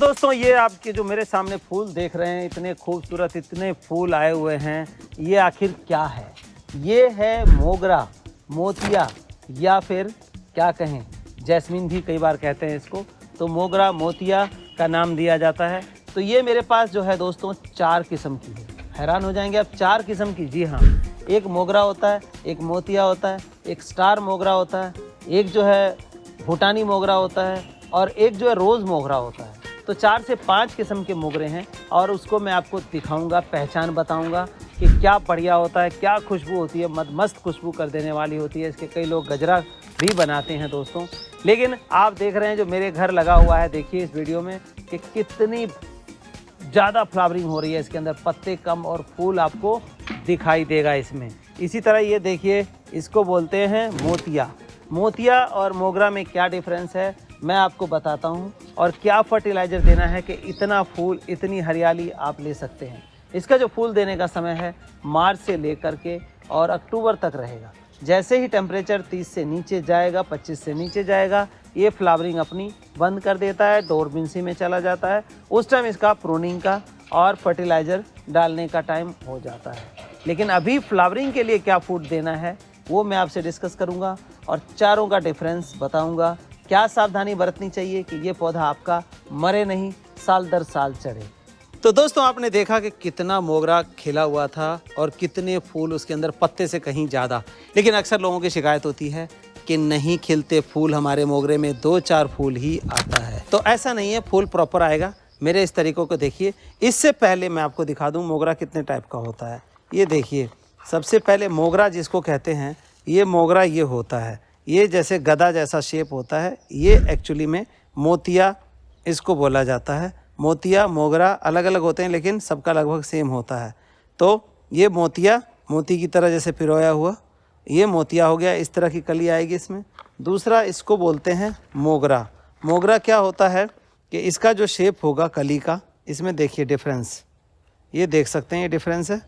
दोस्तों ये आपके जो मेरे सामने फूल देख रहे हैं, इतने खूबसूरत इतने फूल आए हुए हैं, ये आखिर क्या है? ये है मोगरा, मोतिया या फिर क्या कहें, जैस्मीन भी कई बार कहते हैं इसको। तो मोगरा मोतिया का नाम दिया जाता है। तो ये मेरे पास जो है दोस्तों 4 किस्म की है। हैरान हो जाएंगे आप, 4 किस्म की। जी हाँ, एक मोगरा होता है, एक मोतिया होता है, एक स्टार मोगरा होता है, एक जो है भूटानी मोगरा होता है और एक जो है रोज़ मोगरा होता है। तो 4 से 5 किस्म के मोगरे हैं और उसको मैं आपको दिखाऊंगा, पहचान बताऊंगा कि क्या बढ़िया होता है, क्या खुशबू होती है, मस्त खुशबू कर देने वाली होती है। इसके कई लोग गजरा भी बनाते हैं दोस्तों। लेकिन आप देख रहे हैं जो मेरे घर लगा हुआ है, देखिए इस वीडियो में कि कितनी ज़्यादा फ्लावरिंग हो रही है। इसके अंदर पत्ते कम और फूल आपको दिखाई देगा इसमें। इसी तरह ये देखिए, इसको बोलते हैं मोतिया। मोतिया और मोगरा में क्या डिफरेंस है मैं आपको बताता हूँ, और क्या फर्टिलाइज़र देना है कि इतना फूल इतनी हरियाली आप ले सकते हैं। इसका जो फूल देने का समय है मार्च से लेकर के और अक्टूबर तक रहेगा। जैसे ही टेम्परेचर 30 से नीचे जाएगा, 25 से नीचे जाएगा, ये फ्लावरिंग अपनी बंद कर देता है, डोरमेंसी में चला जाता है। उस टाइम इसका प्रूनिंग का और फर्टिलाइज़र डालने का टाइम हो जाता है। लेकिन अभी फ्लावरिंग के लिए क्या फूड देना है वो मैं आपसे डिस्कस करूंगा और चारों का डिफरेंस बताऊंगा। क्या सावधानी बरतनी चाहिए कि ये पौधा आपका मरे नहीं, साल दर साल चढ़े। तो दोस्तों आपने देखा कि कितना मोगरा खिला हुआ था और कितने फूल उसके अंदर, पत्ते से कहीं ज़्यादा। लेकिन अक्सर लोगों की शिकायत होती है कि नहीं खिलते फूल, हमारे मोगरे में 2-4 फूल ही आता है। तो ऐसा नहीं है, फूल प्रॉपर आएगा। मेरे इस तरीक़ों को देखिए। इससे पहले मैं आपको दिखा दूँ मोगरा कितने टाइप का होता है। ये देखिए, सबसे पहले मोगरा जिसको कहते हैं, ये मोगरा ये होता है, ये जैसे गदा जैसा शेप होता है। ये एक्चुअली में मोतिया इसको बोला जाता है। मोतिया मोगरा अलग अलग होते हैं लेकिन सबका लगभग सेम होता है। तो ये मोतिया, मोती की तरह जैसे पिरोया हुआ, ये मोतिया हो गया। इस तरह की कली आएगी इसमें। दूसरा इसको बोलते हैं मोगरा। मोगरा क्या होता है कि इसका जो शेप होगा कली का, इसमें देखिए डिफरेंस, ये देख सकते हैं, ये डिफरेंस है,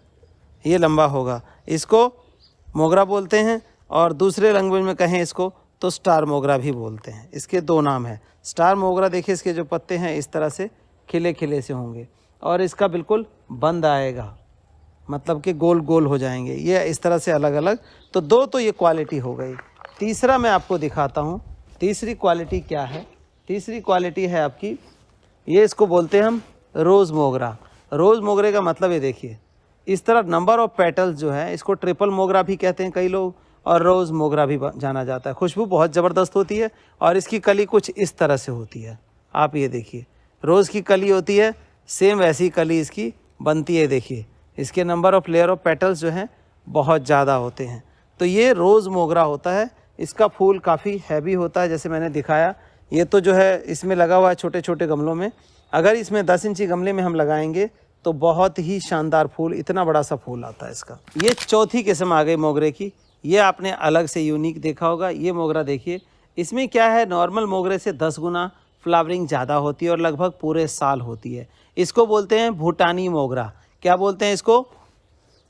ये लंबा होगा। इसको मोगरा बोलते हैं और दूसरे लैंग्वेज में कहें इसको तो स्टार मोगरा भी बोलते हैं। इसके 2 नाम हैं। स्टार मोगरा देखिए, इसके जो पत्ते हैं इस तरह से खिले खिले से होंगे और इसका बिल्कुल बंद आएगा, मतलब कि गोल गोल हो जाएंगे। ये इस तरह से अलग अलग। तो 2 तो ये क्वालिटी हो गई। तीसरा मैं आपको दिखाता हूँ, तीसरी क्वालिटी क्या है। तीसरी क्वालिटी है आपकी, ये इसको बोलते हैं हम रोज़ मोगरा। रोज़ मोगरे का मतलब ये देखिए, इस तरह नंबर ऑफ पेटल्स जो है, इसको ट्रिपल मोगरा भी कहते हैं कई लोग और रोज़ मोगरा भी जाना जाता है। खुशबू बहुत ज़बरदस्त होती है और इसकी कली कुछ इस तरह से होती है। आप ये देखिए, रोज़ की कली होती है, सेम वैसी कली इसकी बनती है। देखिए इसके number of layer of petals जो हैं बहुत ज़्यादा होते हैं। तो ये रोज़ मोगरा होता है। इसका फूल काफ़ी हैवी होता है, जैसे मैंने दिखाया। ये तो जो है इसमें लगा हुआ है छोटे छोटे गमलों में। अगर इसमें 10 इंची गमले में हम लगाएंगे तो बहुत ही शानदार फूल, इतना बड़ा सा फूल आता है इसका। ये चौथी किस्म आ गई मोगरे की। ये आपने अलग से यूनिक देखा होगा। ये मोगरा देखिए, इसमें क्या है, नॉर्मल मोगरे से 10 गुना फ्लावरिंग ज़्यादा होती है और लगभग पूरे साल होती है। इसको बोलते हैं भूटानी मोगरा। क्या बोलते हैं इसको?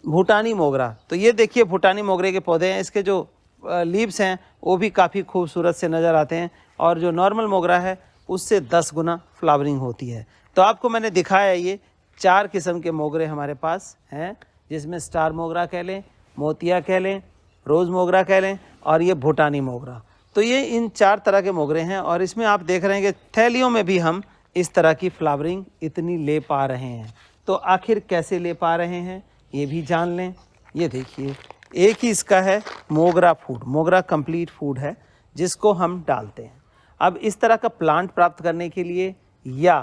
भूटानी मोगरा। तो ये देखिए भूटानी मोगरे के पौधे हैं। इसके जो लीव्स हैं वो भी काफ़ी खूबसूरत से नज़र आते हैं और जो नॉर्मल मोगरा है उससे 10 गुना फ्लावरिंग होती है। तो आपको मैंने दिखाया ये 4 किस्म के मोगरे हमारे पास हैं, जिसमें स्टार मोगरा कह लें, मोतिया कह लें, रोज़ मोगरा कह लें और ये भूटानी मोगरा। तो ये इन 4 तरह के मोगरे हैं और इसमें आप देख रहे हैं कि थैलियों में भी हम इस तरह की फ्लावरिंग इतनी ले पा रहे हैं। तो आखिर कैसे ले पा रहे हैं ये भी जान लें। ये देखिए, एक ही इसका है मोगरा फूड। मोगरा कंप्लीट फूड है जिसको हम डालते हैं। अब इस तरह का प्लांट प्राप्त करने के लिए या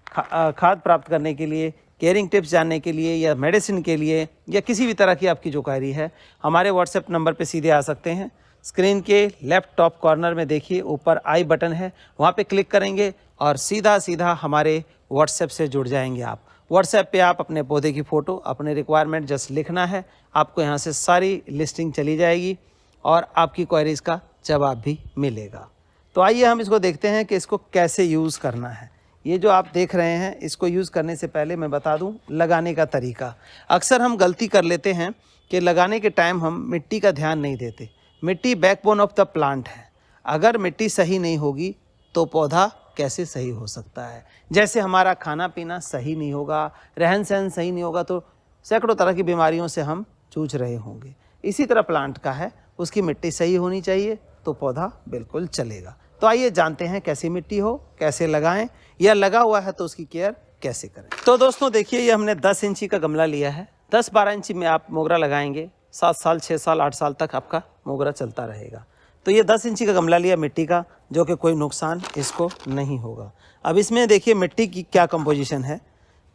खाद प्राप्त करने के लिए, केयरिंग टिप्स जानने के लिए या मेडिसिन के लिए या किसी भी तरह की आपकी जो क्वेरी है, हमारे व्हाट्सएप नंबर पे सीधे आ सकते हैं। स्क्रीन के लेफ़्ट टॉप कॉर्नर में देखिए ऊपर आई बटन है, वहाँ पे क्लिक करेंगे और सीधा सीधा हमारे व्हाट्सएप से जुड़ जाएंगे आप। व्हाट्सएप पे आप अपने पौधे की फ़ोटो, अपने रिक्वायरमेंट जस्ट लिखना है, आपको यहाँ से सारी लिस्टिंग चली जाएगी और आपकी क्वेरीज़ का जवाब भी मिलेगा। तो आइए हम इसको देखते हैं कि इसको कैसे यूज़ करना है। ये जो आप देख रहे हैं, इसको यूज़ करने से पहले मैं बता दूं लगाने का तरीका। अक्सर हम गलती कर लेते हैं कि लगाने के टाइम हम मिट्टी का ध्यान नहीं देते। मिट्टी बैकबोन ऑफ द प्लांट है। अगर मिट्टी सही नहीं होगी तो पौधा कैसे सही हो सकता है। जैसे हमारा खाना पीना सही नहीं होगा, रहन सहन सही नहीं होगा तो सैकड़ों तरह की बीमारियों से हम जूझ रहे होंगे। इसी तरह प्लांट का है, उसकी मिट्टी सही होनी चाहिए तो पौधा बिल्कुल चलेगा। तो आइए जानते हैं कैसी मिट्टी हो, कैसे लगाएं, या लगा हुआ है तो उसकी केयर कैसे करें। तो दोस्तों देखिए, ये हमने 10 इंची का गमला लिया है। 10-12 इंची में आप मोगरा लगाएंगे, 7 साल 6 साल 8 साल तक आपका मोगरा चलता रहेगा। तो ये 10 इंची का गमला लिया मिट्टी का, जो कि कोई नुकसान इसको नहीं होगा। अब इसमें देखिए मिट्टी की क्या कंपोजिशन है।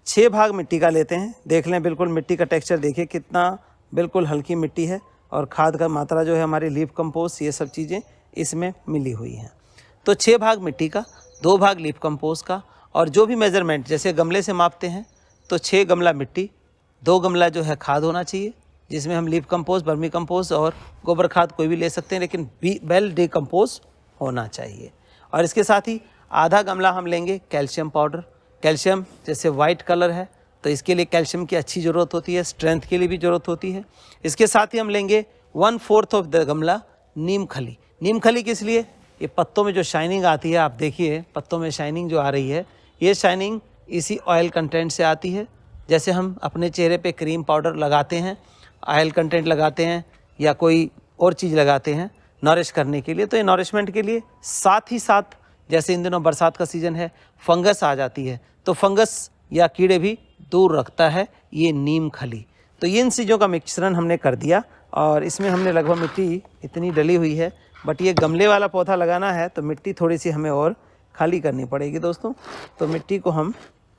6 भाग मिट्टी का लेते हैं। देख लें, बिल्कुल मिट्टी का टेक्सचर देखिए कितना बिल्कुल हल्की मिट्टी है, और खाद का मात्रा जो है हमारी लीफ कंपोस्ट ये सब चीज़ें इसमें मिली हुई हैं। तो 6 भाग मिट्टी का, 2 भाग लीफ कंपोस्ट का, और जो भी मेजरमेंट जैसे गमले से मापते हैं तो 6 गमला मिट्टी, 2 गमला जो है खाद होना चाहिए, जिसमें हम लीफ कंपोस्ट, वर्मी कंपोस्ट और गोबर खाद कोई भी ले सकते हैं, लेकिन वेल डिकम्पोज होना चाहिए। और इसके साथ ही आधा गमला हम लेंगे कैल्शियम पाउडर। कैल्शियम जैसे वाइट कलर है तो इसके लिए कैल्शियम की अच्छी ज़रूरत होती है, स्ट्रेंथ के लिए भी ज़रूरत होती है। इसके साथ ही हम लेंगे 1/4 ऑफ द गमला नीम खली। नीम खली किस लिए? ये पत्तों में जो शाइनिंग आती है, आप देखिए पत्तों में शाइनिंग जो आ रही है, ये शाइनिंग इसी ऑयल कंटेंट से आती है। जैसे हम अपने चेहरे पे क्रीम पाउडर लगाते हैं, ऑयल कंटेंट लगाते हैं या कोई और चीज़ लगाते हैं नॉरिश करने के लिए, तो ये नॉरिशमेंट के लिए। साथ ही साथ जैसे इन दिनों बरसात का सीज़न है, फंगस आ जाती है, तो फंगस या कीड़े भी दूर रखता है ये नीम खली। तो ये इन चीज़ों का मिश्रण हमने कर दिया, और इसमें हमने लगभग मिट्टी इतनी डली हुई है, बट ये गमले वाला पौधा लगाना है तो मिट्टी थोड़ी सी हमें और खाली करनी पड़ेगी दोस्तों। तो मिट्टी को हम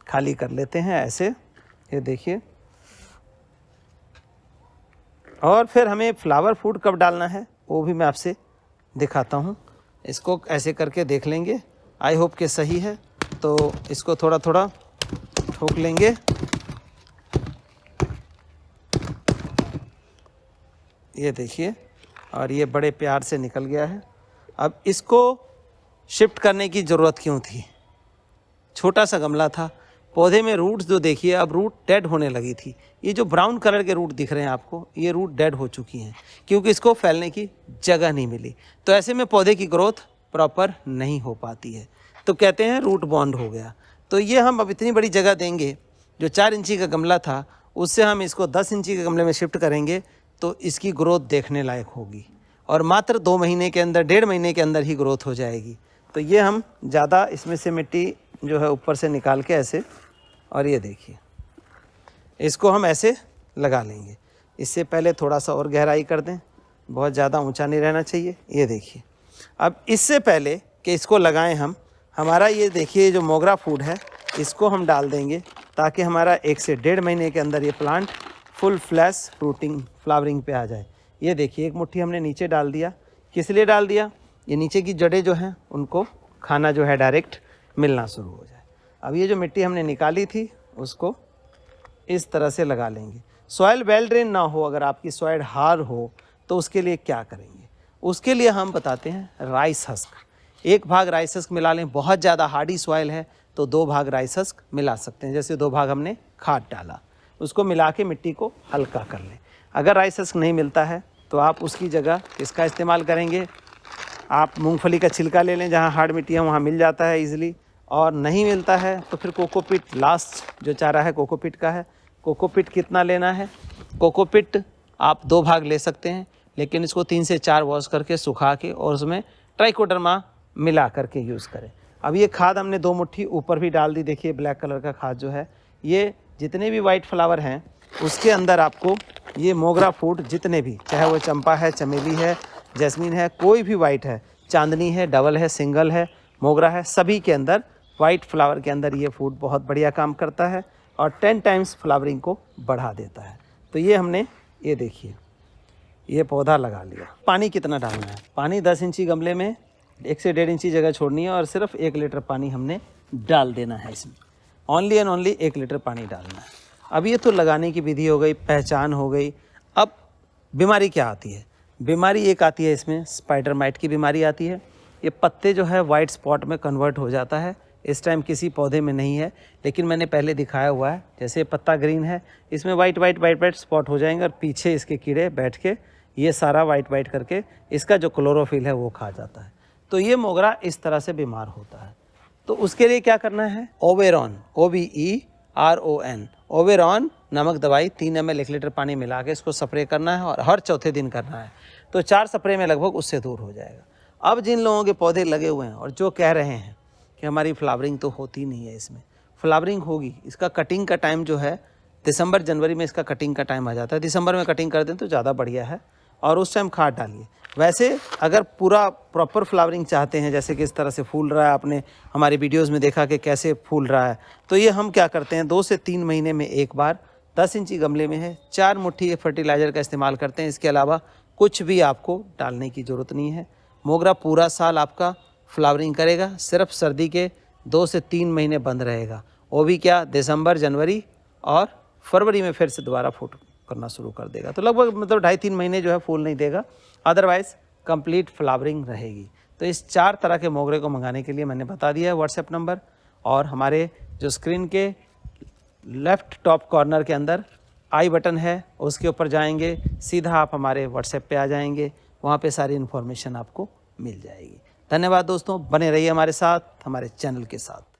खाली कर लेते हैं ऐसे, ये देखिए। और फिर हमें फ्लावर फूड कब डालना है वो भी मैं आपसे दिखाता हूँ। इसको ऐसे करके देख लेंगे, आई होप कि सही है। तो इसको थोड़ा थोड़ा ठोक लेंगे, ये देखिए, और ये बड़े प्यार से निकल गया है। अब इसको शिफ्ट करने की ज़रूरत क्यों थी? छोटा सा गमला था, पौधे में रूट्स जो देखिए अब रूट डेड होने लगी थी। ये जो ब्राउन कलर के रूट दिख रहे हैं आपको, ये रूट डेड हो चुकी हैं क्योंकि इसको फैलने की जगह नहीं मिली। तो ऐसे में पौधे की ग्रोथ प्रॉपर नहीं हो पाती है, तो कहते हैं रूट बॉन्ड हो गया। तो ये हम अब इतनी बड़ी जगह देंगे, जो 4 इंची का गमला था उससे हम इसको 10 इंची के गमले में शिफ्ट करेंगे, तो इसकी ग्रोथ देखने लायक होगी, और मात्र 2 महीने के अंदर, 1.5 महीने के अंदर ही ग्रोथ हो जाएगी। तो ये हम ज़्यादा इसमें से मिट्टी जो है ऊपर से निकाल के ऐसे, और ये देखिए इसको हम ऐसे लगा लेंगे। इससे पहले थोड़ा सा और गहराई कर दें, बहुत ज़्यादा ऊंचा नहीं रहना चाहिए। ये देखिए, अब इससे पहले कि इसको लगाएं हम, हमारा ये देखिए जो मोगरा फूड है इसको हम डाल देंगे, ताकि हमारा 1 से 1.5 महीने के अंदर ये plant full flash fruiting flowering पे आ जाए। ये देखिए 1 मुट्ठी हमने नीचे डाल दिया। किस लिए डाल दिया? ये नीचे की जड़ें जो हैं उनको खाना जो है डायरेक्ट मिलना शुरू हो जाए। अब ये जो मिट्टी हमने निकाली थी उसको इस तरह से लगा लेंगे। सॉइल वेल ड्रेन ना हो, अगर आपकी सॉइल हार्ड हो तो उसके लिए क्या करेंगे? उसके लिए हम बताते हैं राइस हस्क। 1 भाग राइस हस्क मिला लें। बहुत ज़्यादा हार्डी सॉइल है तो 2 भाग राइस हस्क मिला सकते हैं। जैसे 2 भाग हमने खाद डाला, उसको मिला के मिट्टी को हल्का कर लें। अगर राइस हस्क नहीं मिलता है तो आप उसकी जगह इसका इस्तेमाल करेंगे। आप मूंगफली का छिलका ले लें, जहाँ हार्ड मिट्टी है वहाँ मिल जाता है ईजिली। और नहीं मिलता है तो फिर कोकोपीट, लास्ट जो चारा है कोकोपीट का है। कोकोपीट कितना लेना है? कोकोपीट आप 2 भाग ले सकते हैं, लेकिन इसको 3 से 4 वॉश करके सुखा के और उसमें ट्राइकोडर्मा मिला करके यूज़ करें। अब ये खाद हमने 2 मुट्ठी ऊपर भी डाल दी। देखिए ब्लैक कलर का खाद जो है, ये जितने भी वाइट फ्लावर हैं उसके अंदर आपको ये मोगरा फूड जितने भी, चाहे वो चंपा है, चमेली है, जैस्मीन है, कोई भी वाइट है, चांदनी है, डबल है, सिंगल है, मोगरा है, सभी के अंदर वाइट फ्लावर के अंदर ये फूड बहुत बढ़िया काम करता है और 10 टाइम्स फ्लावरिंग को बढ़ा देता है। तो ये हमने, ये देखिए ये पौधा लगा लिया। पानी कितना डालना है? पानी 10 इंची गमले में 1 से 1.5 इंची जगह छोड़नी है और सिर्फ 1 लीटर पानी हमने डाल देना है इसमें। ओनली एंड ओनली 1 लीटर पानी डालना है। अब ये तो लगाने की विधि हो गई, पहचान हो गई। अब बीमारी क्या आती है? बीमारी एक आती है इसमें, स्पाइडर माइट की बीमारी आती है। ये पत्ते जो है वाइट स्पॉट में कन्वर्ट हो जाता है। इस टाइम किसी पौधे में नहीं है, लेकिन मैंने पहले दिखाया हुआ है। जैसे पत्ता ग्रीन है, इसमें वाइट स्पॉट हो जाएंगे और पीछे इसके कीड़े बैठ के ये सारा वाइट करके इसका जो क्लोरोफिल है वो खा जाता है। तो ये मोगरा इस तरह से बीमार होता है। तो उसके लिए क्या करना है, ओवेरॉन, OVERON, ओवेरॉन नामक दवाई 3 ml 1 लीटर पानी मिला के इसको स्प्रे करना है और हर चौथे दिन करना है। तो 4 स्प्रे में लगभग उससे दूर हो जाएगा। अब जिन लोगों के पौधे लगे हुए हैं और जो कह रहे हैं कि हमारी फ्लावरिंग तो होती नहीं है, इसमें फ्लावरिंग होगी, इसका कटिंग का टाइम जो है दिसंबर जनवरी में इसका कटिंग का टाइम आ जाता है। दिसंबर में कटिंग कर दें तो ज़्यादा बढ़िया है और उस टाइम खाद डालिए। वैसे अगर पूरा प्रॉपर फ्लावरिंग चाहते हैं, जैसे कि इस तरह से फूल रहा है, आपने हमारी वीडियोस में देखा कि कैसे फूल रहा है, तो ये हम क्या करते हैं 2 से 3 महीने में एक बार 10 इंची गमले में है 4 मुट्ठी फर्टिलाइज़र का इस्तेमाल करते हैं। इसके अलावा कुछ भी आपको डालने की ज़रूरत नहीं है। मोगरा पूरा साल आपका फ्लावरिंग करेगा, सिर्फ सर्दी के 2 से 3 महीने बंद रहेगा। वो भी क्या, दिसंबर जनवरी और फरवरी में फिर से दोबारा फूट करना शुरू कर देगा। तो लगभग मतलब 2.5-3 महीने जो है फूल नहीं देगा, अदरवाइज़ कंप्लीट फ्लावरिंग रहेगी। तो इस 4 तरह के मोगरे को मंगाने के लिए मैंने बता दिया है व्हाट्सएप नंबर, और हमारे जो स्क्रीन के लेफ़्ट टॉप कॉर्नर के अंदर आई बटन है, उसके ऊपर जाएंगे, सीधा आप हमारे व्हाट्सएप पे आ जाएंगे, वहाँ पे सारी इन्फॉर्मेशन आपको मिल जाएगी। धन्यवाद दोस्तों, बने रहिए हमारे साथ, हमारे चैनल के साथ।